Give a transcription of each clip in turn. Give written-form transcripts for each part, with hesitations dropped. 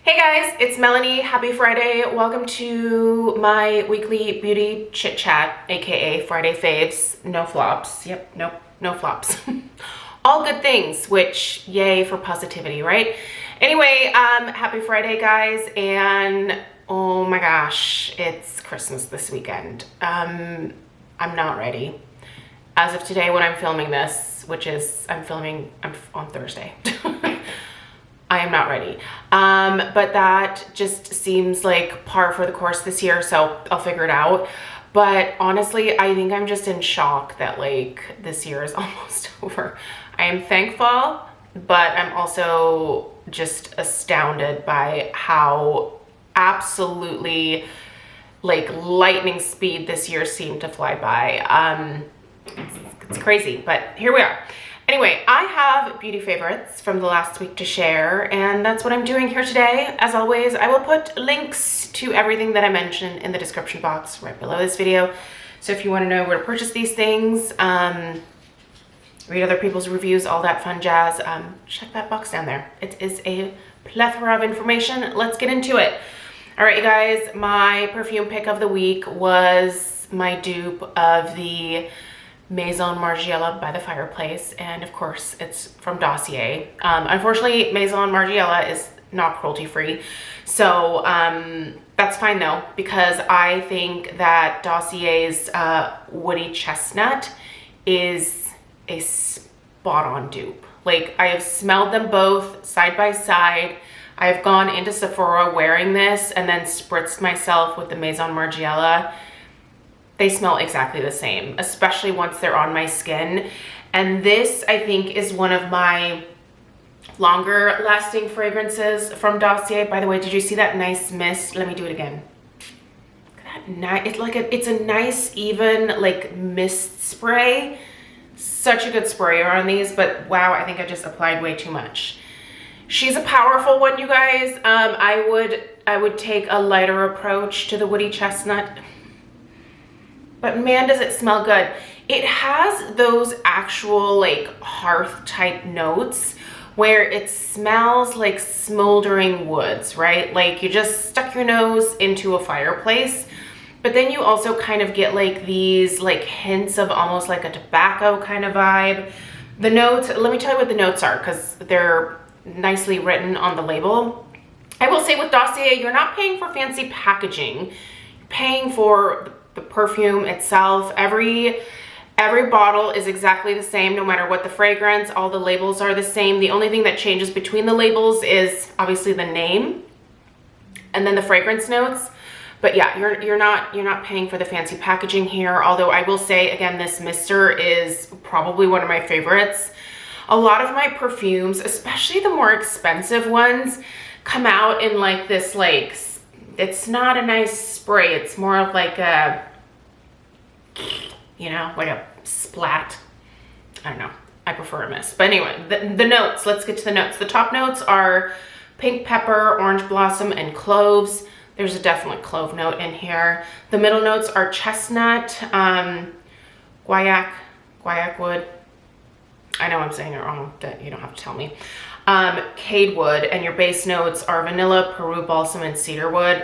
Hey guys, it's Melanie. Happy Friday. Welcome to my weekly beauty chit chat, aka Friday faves. No flops. Yep, nope, no flops. All good things, which yay for positivity, right? Anyway, happy Friday guys, and oh my gosh, it's Christmas this weekend. I'm not ready. As of today when I'm filming this, which is I'm on Thursday. I am not ready. But that just seems like par for the course this year, so I'll figure it out. But honestly, I think I'm just in shock that like this year is almost over. I am thankful, but I'm also just astounded by how absolutely like lightning speed this year seemed to fly by. It's crazy, but here we are. Anyway, I have beauty favorites from the last week to share, and that's what I'm doing here today. As always, I will put links to everything that I mentioned in the description box right below this video. So if you want to know where to purchase these things, read other people's reviews, all that fun jazz, check that box down there. It is a plethora of information. Let's get into it. All right, you guys, my perfume pick of the week was my dupe of the Maison Margiela by the fireplace, and of course it's from Dossier. Unfortunately, Maison Margiela is not cruelty free, so that's fine though, because I think that Dossier's woody chestnut is a spot on dupe. Like, I have smelled them both side by side. I've gone into Sephora wearing this and then spritzed myself with the Maison Margiela. They smell exactly the same, especially once they're on my skin. And this, I think, is one of my longer lasting fragrances from Dossier. By the way, did you see that nice mist? Let me do it again. Look at that nice, it's a nice, even like mist spray. Such a good sprayer on these, but wow, I think I just applied way too much. She's a powerful one, you guys. I would take a lighter approach to the woody chestnut. But man, does it smell good. It has those actual like hearth type notes where it smells like smoldering woods, right? Like you just stuck your nose into a fireplace, but then you also kind of get like these like hints of almost like a tobacco kind of vibe. The notes, let me tell you what the notes are because they're nicely written on the label. I will say with Dossier, you're not paying for fancy packaging. You're paying for the perfume itself. Every bottle is exactly the same, no matter what the fragrance. All the labels are the same. The only thing that changes between the labels is obviously the name and then the fragrance notes. But yeah, you're not paying for the fancy packaging here. Although I will say again, this mister is probably one of my favorites. A lot of my perfumes, especially the more expensive ones, come out in like this like, it's not a nice spray. It's more of like a, you know, like a splat. I don't know. I prefer a mist. But anyway, the notes, let's get to the notes. The top notes are pink pepper, orange blossom, and cloves. There's a definite clove note in here. The middle notes are chestnut, guaiac wood. I know I'm saying it wrong, that you don't have to tell me. Cade wood, and your base notes are vanilla, Peru balsam, and cedar wood.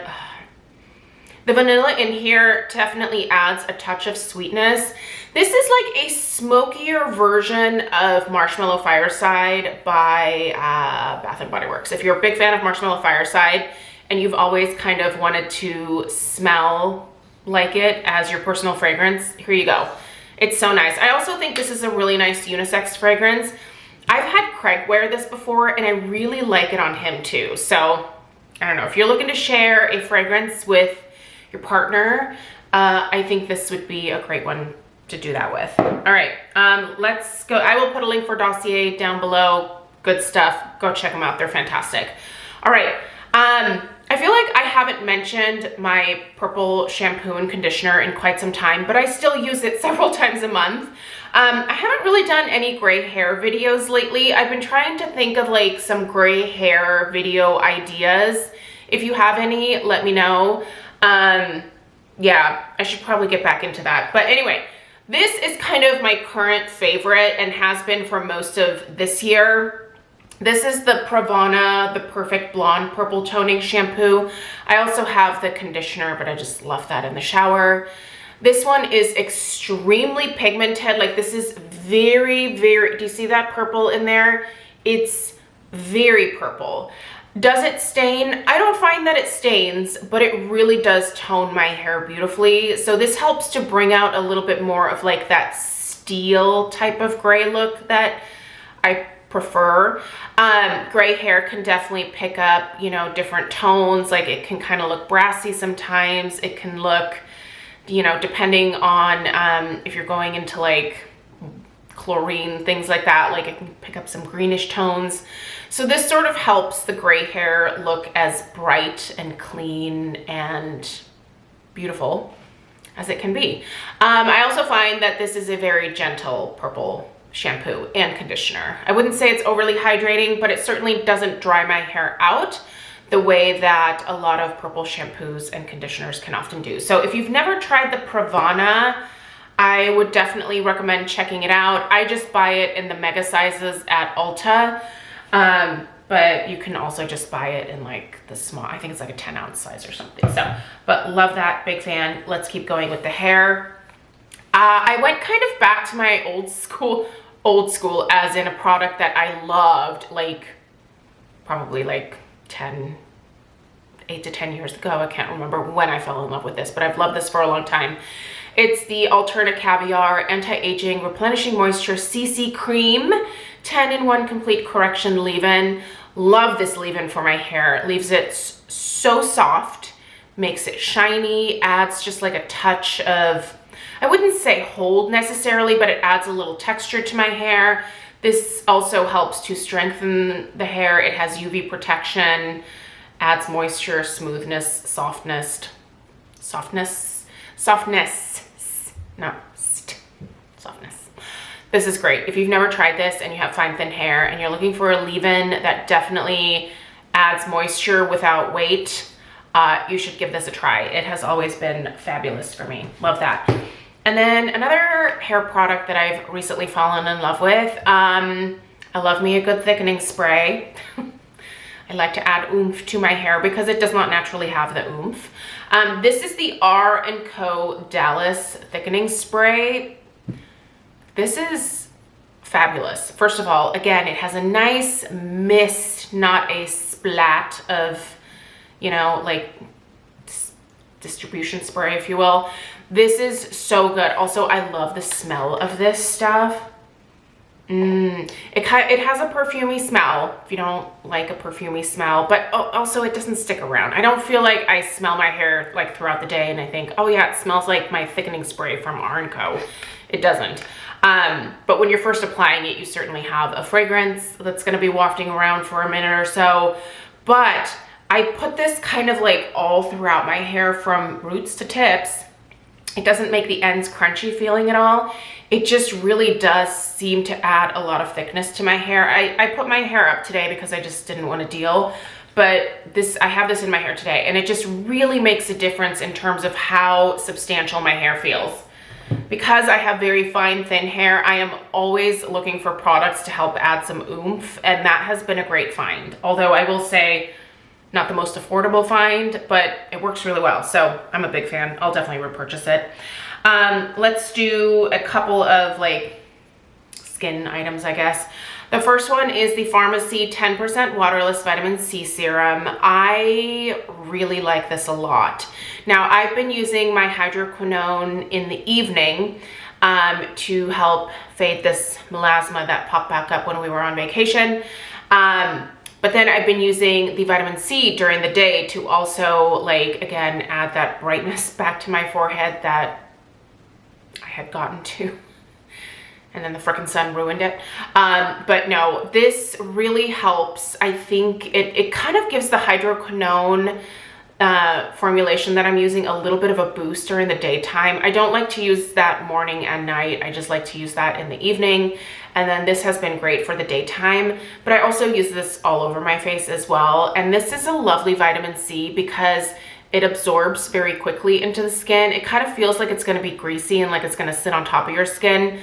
The vanilla in here definitely adds a touch of sweetness. This is like a smokier version of Marshmallow Fireside by Bath & Body Works. If you're a big fan of Marshmallow Fireside and you've always kind of wanted to smell like it as your personal fragrance, here you go. It's so nice. I also think this is a really nice unisex fragrance. I've had Craig wear this before and I really like it on him too. So I don't know, if you're looking to share a fragrance with your partner, I think this would be a great one to do that with. All right, let's go. I will put a link for Dossier down below. Good stuff. Go check them out. They're fantastic. All right. I feel like I haven't mentioned my purple shampoo and conditioner in quite some time, but I still use it several times a month. I haven't really done any gray hair videos lately. I've been trying to think of like some gray hair video ideas. If you have any, let me know. Yeah, I should probably get back into that. But anyway, this is kind of my current favorite and has been for most of this year. This is the Pravana, the Perfect Blonde Purple Toning Shampoo. I also have the conditioner, but I just left that in the shower. This one is extremely pigmented. Like this is very, very, do you see that purple in there? It's very purple. Does it stain? I don't find that it stains, but it really does tone my hair beautifully. So this helps to bring out a little bit more of like that steel type of gray look that I prefer. Gray hair can definitely pick up, you know, different tones. Like it can kind of look brassy sometimes. It can look, you know, depending on if you're going into like chlorine, things like that, like it can pick up some greenish tones. So this sort of helps the gray hair look as bright and clean and beautiful as it can be. I also find that this is a very gentle purple shampoo and conditioner. I wouldn't say it's overly hydrating, but it certainly doesn't dry my hair out the way that a lot of purple shampoos and conditioners can often do. So if you've never tried the Pravana, I would definitely recommend checking it out. I just buy it in the mega sizes at Ulta, but you can also just buy it in like the small, I think it's like a 10-ounce size or something. So, but love that, big fan. Let's keep going with the hair. I went kind of back to my old school as in a product that I loved, like probably like 8 to 10 years ago. I can't remember when I fell in love with this, but I've loved this for a long time. It's the Alterna Caviar Anti-Aging Replenishing Moisture CC Cream 10-in-1 Complete Correction Leave-In. Love this leave-in for my hair. It leaves it so soft, makes it shiny, adds just like a touch of, I wouldn't say hold necessarily, but it adds a little texture to my hair. This also helps to strengthen the hair. It has UV protection, adds moisture, smoothness, softness. This is great. If you've never tried this and you have fine, thin hair and you're looking for a leave-in that definitely adds moisture without weight, you should give this a try. It has always been fabulous for me. Love that. And then another hair product that I've recently fallen in love with, I love me a good thickening spray. I like to add oomph to my hair because it does not naturally have the oomph. This is the R&Co Dallas Thickening Spray. This is fabulous. First of all, again, it has a nice mist, not a splat of, you know, like distribution spray, if you will. This is so good. Also, I love the smell of this stuff. It has a perfumey smell, if you don't like a perfumey smell, but also it doesn't stick around. I don't feel like I smell my hair like throughout the day and I think, oh yeah, it smells like my thickening spray from R&Co. It doesn't. But when you're first applying it, you certainly have a fragrance that's going to be wafting around for a minute or so. But I put this kind of like all throughout my hair from roots to tips. It doesn't make the ends crunchy feeling at all. It just really does seem to add a lot of thickness to my hair. I put my hair up today because I just didn't want to deal, but I have this in my hair today and it just really makes a difference in terms of how substantial my hair feels. Because I have very fine, thin hair, I am always looking for products to help add some oomph, and that has been a great find. Although I will say, not the most affordable find, but it works really well. So I'm a big fan. I'll definitely repurchase it. Let's do a couple of like skin items, I guess. The first one is the Farmacy 10% Waterless Vitamin C Serum. I really like this a lot. Now, I've been using my hydroquinone in the evening to help fade this melasma that popped back up when we were on vacation. But then I've been using the vitamin C during the day to also, like, again, add that brightness back to my forehead that I had gotten to. And then the frickin' sun ruined it. But no, this really helps. I think it kind of gives the hydroquinone formulation that I'm using a little bit of a boost during the daytime. I don't like to use that morning and night. I just like to use that in the evening. And then this has been great for the daytime, but I also use this all over my face as well. And this is a lovely vitamin C because it absorbs very quickly into the skin. It kind of feels like it's going to be greasy and like it's going to sit on top of your skin.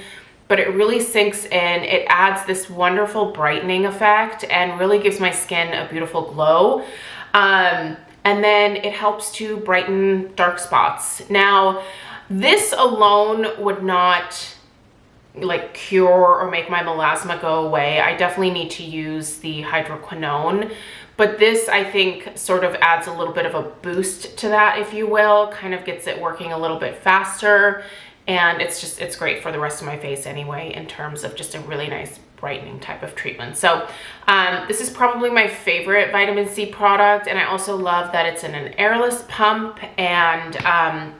but it really sinks in. It adds this wonderful brightening effect and really gives my skin a beautiful glow. And then it helps to brighten dark spots. Now, this alone would not like cure or make my melasma go away. I definitely need to use the hydroquinone, but this I think sort of adds a little bit of a boost to that, if you will, kind of gets it working a little bit faster. And it's great for the rest of my face anyway, in terms of just a really nice brightening type of treatment. So this is probably my favorite vitamin C product. And I also love that it's in an airless pump, and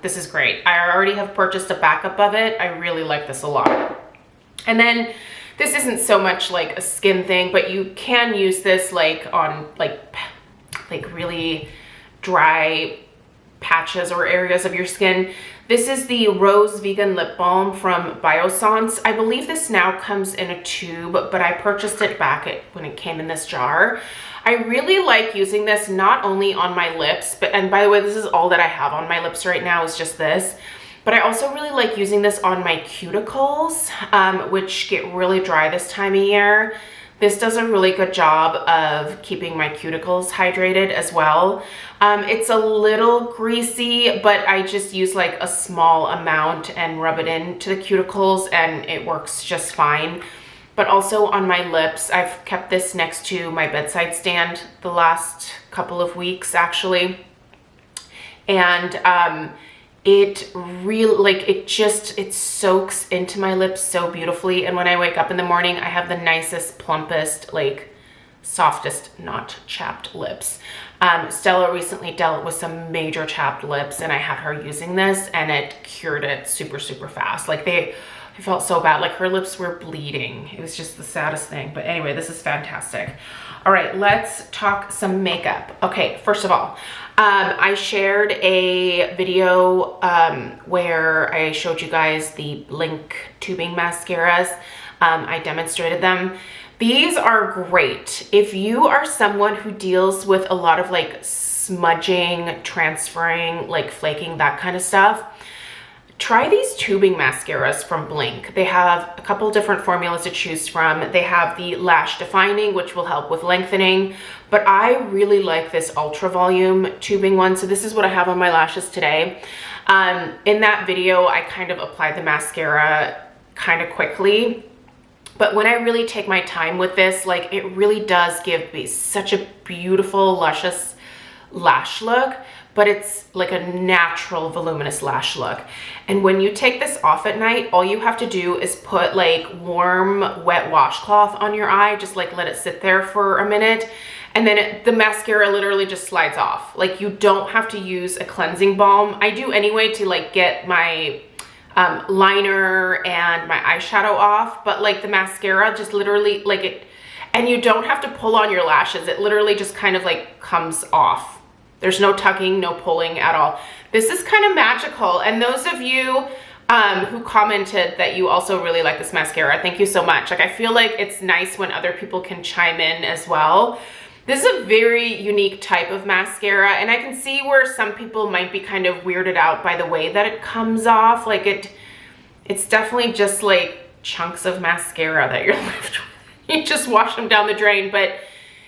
this is great. I already have purchased a backup of it. I really like this a lot. And then this isn't so much like a skin thing, but you can use this like on like really dry patches or areas of your skin. This is the Rose Vegan Lip Balm from Biossance. I believe this now comes in a tube, but I purchased it back when it came in this jar. I really like using this not only on my lips, but, and by the way, this is all that I have on my lips right now is just this. But I also really like using this on my cuticles, which get really dry this time of year. This does a really good job of keeping my cuticles hydrated as well. It's a little greasy, but I just use like a small amount and rub it into the cuticles, and it works just fine. But also on my lips, I've kept this next to my bedside stand the last couple of weeks actually. And it really, like, it soaks into my lips so beautifully. And when I wake up in the morning, I have the nicest, plumpest, like softest, not chapped lips. Stella recently dealt with some major chapped lips, and I had her using this, and it cured it super, super fast. Like I felt so bad, like her lips were bleeding. It was just the saddest thing. But anyway, this is fantastic. All right, let's talk some makeup. Okay, first of all, I shared a video where I showed you guys the BLINC tubing mascaras. I demonstrated them. These are great if you are someone who deals with a lot of like smudging, transferring, like flaking, that kind of stuff. Try these tubing mascaras from BLINC. They have a couple different formulas to choose from. They have the lash defining, which will help with lengthening, but I really like this ultra volume tubing one. So this is what I have on my lashes today. In that video, I kind of applied the mascara kind of quickly, but when I really take my time with this, like it really does give me such a beautiful, luscious lash look, but it's like a natural voluminous lash look. And when you take this off at night, all you have to do is put like warm, wet washcloth on your eye, just like let it sit there for a minute. And then the mascara literally just slides off. Like you don't have to use a cleansing balm. I do anyway to like get my liner and my eyeshadow off, but like the mascara just literally like it, and you don't have to pull on your lashes. It literally just kind of like comes off. There's no tugging, no pulling at all. This is kind of magical. And those of you who commented that you also really like this mascara, thank you so much. Like I feel like it's nice when other people can chime in as well. This is a very unique type of mascara, and I can see where some people might be kind of weirded out by the way that it comes off. Like it's definitely just like chunks of mascara that you're left with. You just wash them down the drain, but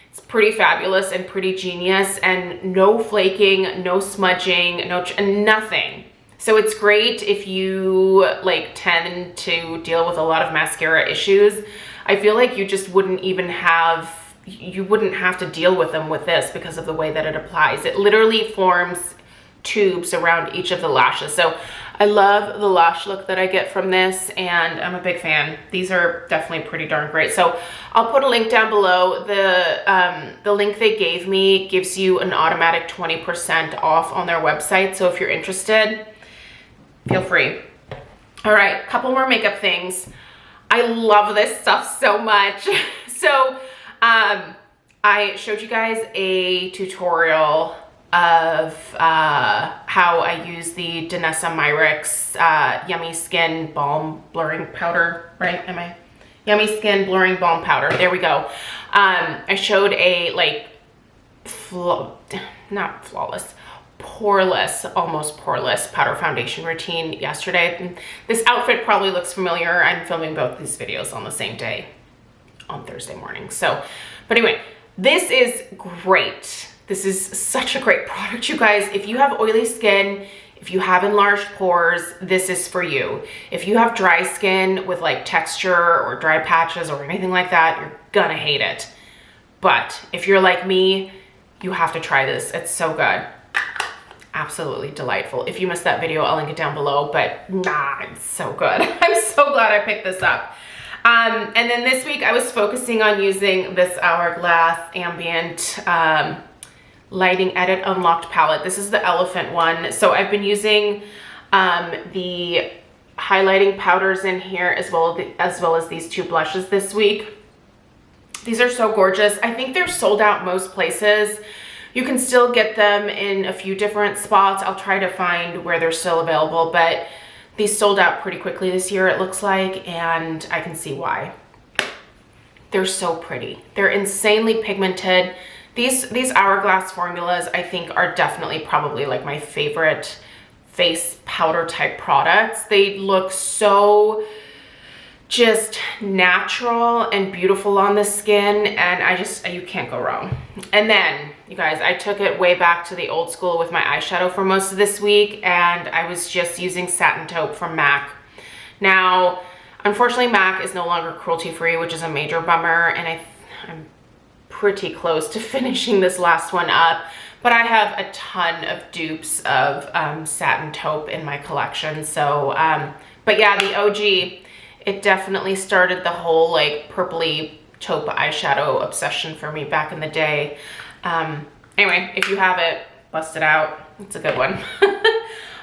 it's pretty fabulous and pretty genius, and no flaking, no smudging, nothing. So it's great if you like tend to deal with a lot of mascara issues. I feel like you just wouldn't have to deal with them with this because of the way that it applies. It literally forms tubes around each of the lashes. So I love the lash look that I get from this, and I'm a big fan. These are definitely pretty darn great. So I'll put a link down below. The link they gave me gives you an automatic 20% off on their website. So if you're interested, feel free. All right, couple more makeup things. I love this stuff so much. So I showed you guys a tutorial of how I use the Danessa Myricks Yummy Skin Balm Blurring Powder, right? Yummy Skin Blurring Balm Powder. There we go. I showed a like not flawless, poreless, almost poreless powder foundation routine yesterday. This outfit probably looks familiar. I'm filming both these videos on the same day on Thursday morning. So, but anyway, this is great. This is such a great product, you guys. If you have oily skin, if you have enlarged pores, this is for you. If you have dry skin with like texture or dry patches or anything like that, you're gonna hate it. But if you're like me, you have to try this. It's so good. Absolutely delightful. If you missed that video, I'll link it down below, but nah, it's so good. I'm so glad I picked this up. And then this week I was focusing on using this Hourglass Ambient Lighting Edit Unlocked palette. This is the elephant one. So I've been using the highlighting powders in here as well as these two blushes this week. These are so gorgeous. I think they're sold out most places. You can still get them in a few different spots. I'll try to find where they're still available, but these sold out pretty quickly this year, it looks like, and I can see why. They're so pretty. They're insanely pigmented. These Hourglass formulas, I think, are definitely probably like my favorite face powder type products. They look so just natural and beautiful on the skin, and you can't go wrong. And then, you guys, I took it way back to the old school with my eyeshadow for most of this week, and I was just using Satin Taupe from MAC. Now, unfortunately, MAC is no longer cruelty-free, which is a major bummer, and I'm pretty close to finishing this last one up, but I have a ton of dupes of Satin Taupe in my collection. So, but yeah, the OG, it definitely started the whole like purpley taupe eyeshadow obsession for me back in the day. Anyway, if you have it, bust it out. It's a good one.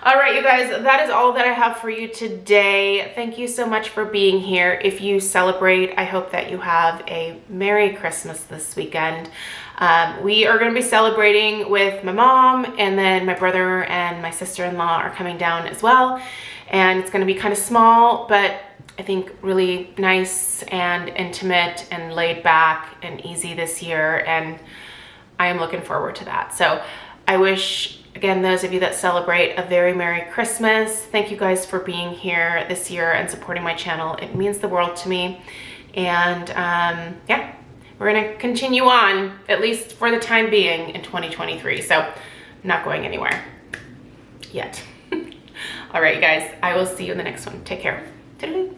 All right, you guys, that is all that I have for you today. Thank you so much for being here. If you celebrate, I hope that you have a Merry Christmas this weekend. We are going to be celebrating with my mom, and then my brother and my sister-in-law are coming down as well. And it's going to be kind of small, but I think really nice and intimate and laid back and easy this year, and I am looking forward to that. So I wish, again, those of you that celebrate, a very Merry Christmas. Thank you guys for being here this year and supporting my channel. It means the world to me. And yeah, we're gonna continue on, at least for the time being, in 2023. So I'm not going anywhere yet. All right, you guys, I will see you in the next one. Take care. Toodaloo.